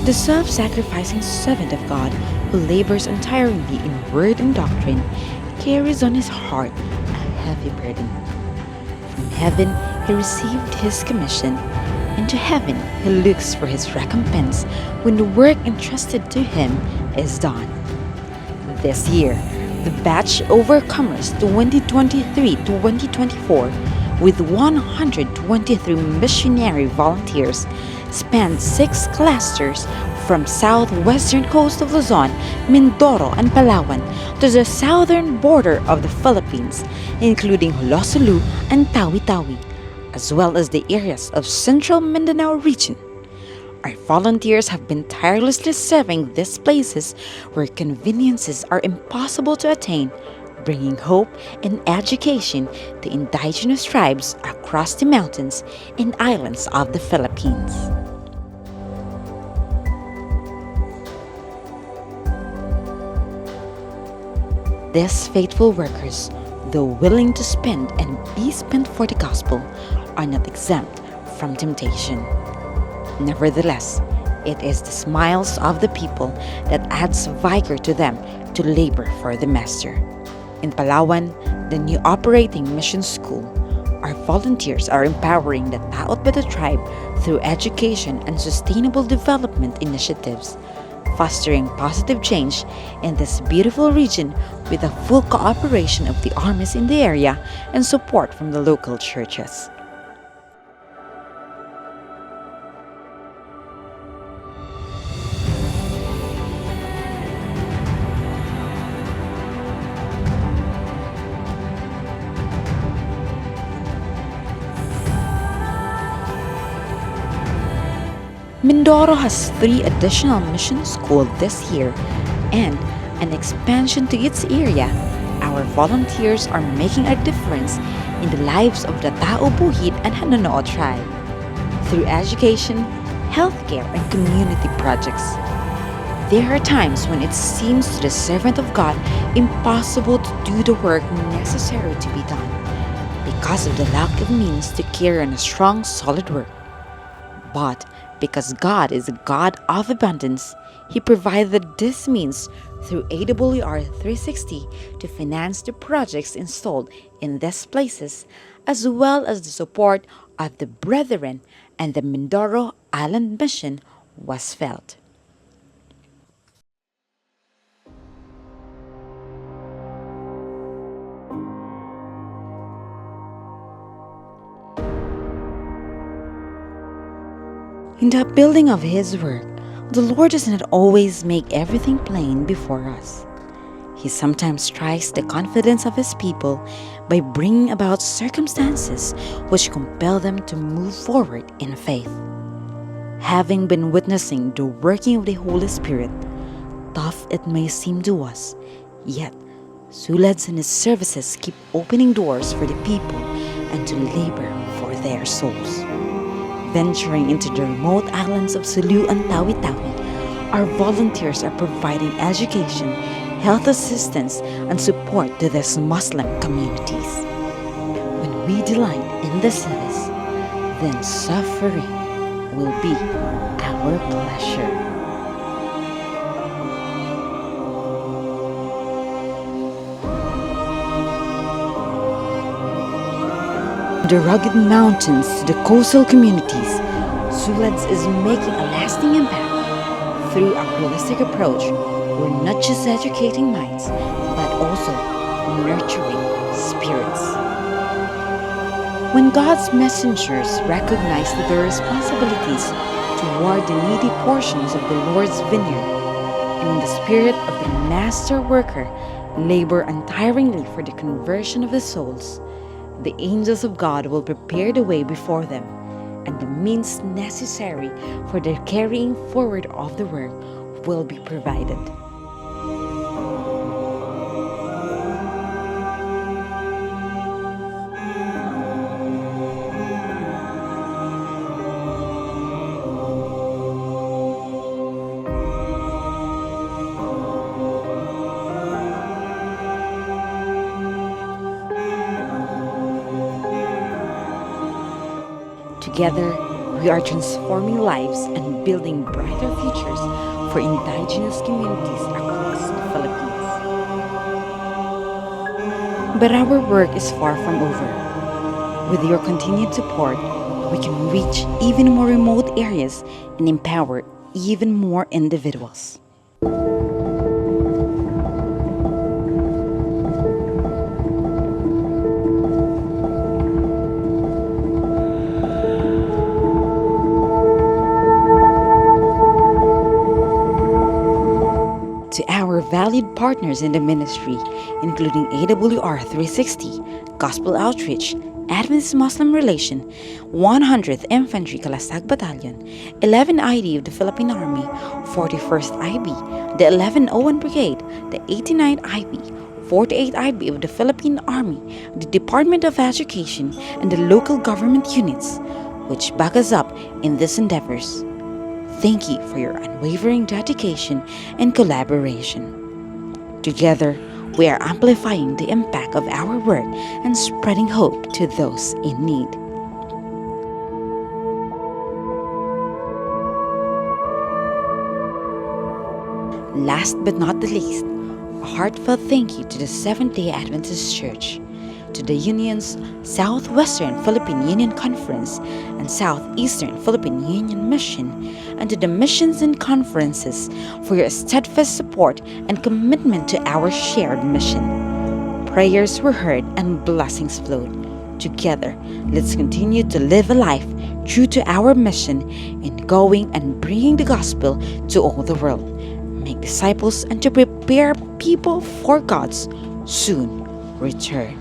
The self-sacrificing servant of God who labors untiringly in word and doctrine carries on his heart a heavy burden. From heaven he received his commission, and to heaven he looks for his recompense when the work entrusted to him is done. This year, the batch Overcomers 2023-2024 with 123 missionary volunteers spanned 6 clusters from southwestern coast of Luzon, Mindoro, and Palawan to the southern border of the Philippines, including Hulosulu and Tawi-Tawi, as well as the areas of central Mindanao region. Our volunteers have been tirelessly serving these places where conveniences are impossible to attain, bringing hope and education to indigenous tribes across the mountains and islands of the Philippines. These faithful workers, though willing to spend and be spent for the gospel, are not exempt from temptation. Nevertheless, it is the smiles of the people that adds vigor to them to labor for the Master. In Palawan, the new operating mission school, our volunteers are empowering the Taot Bata tribe through education and sustainable development initiatives, fostering positive change in this beautiful region with the full cooperation of the armies in the area and support from the local churches. Mindoro has 3 additional mission schools this year and an expansion to its area. Our volunteers are making a difference in the lives of the Tao Buhid and Hanunoo tribe through education, healthcare, and community projects. There are times when it seems to the servant of God impossible to do the work necessary to be done because of the lack of means to carry on a strong, solid work. But because God is a God of abundance, He provided this means through AWR 360 to finance the projects installed in these places, as well as the support of the brethren and the Mindoro Island Mission was felt. In the upbuilding of His work, the Lord does not always make everything plain before us. He sometimes tries the confidence of His people by bringing about circumstances which compel them to move forward in faith. Having been witnessing the working of the Holy Spirit, tough it may seem to us, yet Sulads and his services keep opening doors for the people and to labor for their souls. Venturing into the remote islands of Sulu and Tawi-Tawi, our volunteers are providing education, health assistance, and support to these Muslim communities. When we delight in the service, then suffering will be our pleasure. The rugged mountains to the coastal communities, Sulads is making a lasting impact. Through a holistic approach, we're not just educating minds, but also nurturing spirits. When God's messengers recognize their responsibilities toward the needy portions of the Lord's vineyard, and in the spirit of the master worker labor untiringly for the conversion of the souls, the angels of God will prepare the way before them, and the means necessary for the carrying forward of the work will be provided. Together, We are transforming lives and building brighter futures for indigenous communities across the Philippines. But our work is far from over. With your continued support, we can reach even more remote areas and empower even more individuals. To our valued partners in the ministry, including AWR 360, Gospel Outreach, Adventist Muslim Relation, 100th Infantry Kalasag Battalion, 11 ID of the Philippine Army, 41st IB, the 11 Owen Brigade, the 89th IB, 48th IB of the Philippine Army, the Department of Education, and the local government units, which back us up in these endeavors. Thank you for your unwavering dedication and collaboration. Together, we are amplifying the impact of our work and spreading hope to those in need. Last but not the least, a heartfelt thank you to the Seventh-day Adventist Church, to the Union's Southwestern Philippine Union Conference and Southeastern Philippine Union Mission, and to the missions and conferences for your steadfast support and commitment to our shared mission. Prayers were heard and blessings flowed. Together, let's continue to live a life true to our mission in going and bringing the gospel to all the world, make disciples, and to prepare people for God's soon return.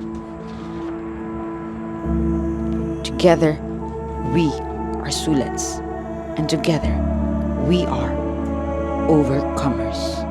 Together, we are Sulets, and together, we are overcomers.